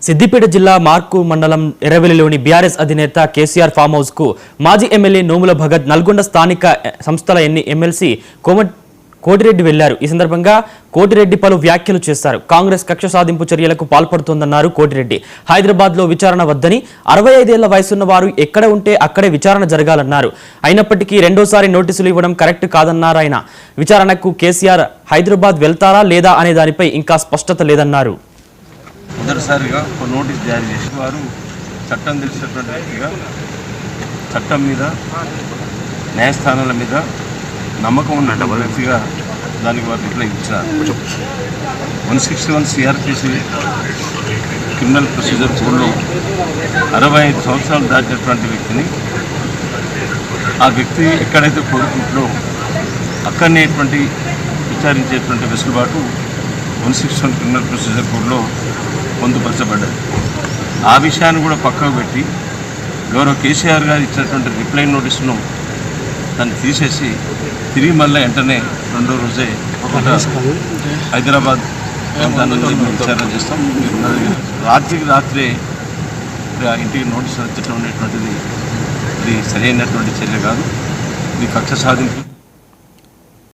సిద్దిపేట జిల్లా మార్కు మండలం ఎర్రవెల్లిలోని బీఆర్ఎస్ అధినేత కేసీఆర్ ఫామ్ హౌస్ కు మాజీ ఎమ్మెల్యే నోముల భగత్, నల్గొండ స్థానిక సంస్థల ఎమ్మెల్సీ కోటిరెడ్డి వెళ్లారు. ఈ సందర్భంగా కోటిరెడ్డి పలు వ్యాఖ్యలు చేశారు. కాంగ్రెస్ కక్ష సాధింపు చర్యలకు పాల్పడుతోందన్నారు కోటిరెడ్డి. హైదరాబాద్ లో విచారణ వద్దని, 65 ఏళ్ల వయసున్న వారు ఎక్కడ ఉంటే అక్కడే విచారణ జరగాలన్నారు. అయినప్పటికీ రెండోసారి నోటీసులు ఇవ్వడం కరెక్ట్ కాదన్నారు ఆయన. విచారణకు కేసీఆర్ హైదరాబాద్ వెళ్తారా లేదా అనే దానిపై ఇంకా స్పష్టత లేదన్నారు. మొదటిసారిగా ఒక నోటీస్ జారీ చేసి వారు చట్టం తెలిసినటువంటి వ్యక్తిగా చట్టం మీద న్యాయస్థానాల మీద నమ్మకం ఉన్న వ్యక్తిగా దానికి వారు రిప్లై ఇచ్చారు. 161 సిఆర్పిసి క్రిమినల్ ప్రొసీజర్ కోడ్లో 65 సంవత్సరాలు దాటినటువంటి వ్యక్తిని ఆ వ్యక్తి ఎక్కడైతే కోరుకుంటుందో అక్కడనే విచారించేటువంటి వెసులుబాటు 161 క్రిమినల్ ప్రొసీజర్ కోడ్లో పొందుపరచబడ్డది. ఆ విషయాన్ని కూడా పక్కకు పెట్టి గౌరవ కేసీఆర్ గారు ఇచ్చినటువంటి రిప్లై నోటీసును దాన్ని తీసేసి తిరిగి మళ్ళీ వెంటనే రెండో రోజే హైదరాబాద్ దాని విచారణ చేస్తాం. రాత్రికి రాత్రే ఇంటికి నోటీసులు తెచ్చడం అనేటువంటిది ఇది సరైనటువంటి చర్య కాదు. ఇది కక్ష సాధింపు.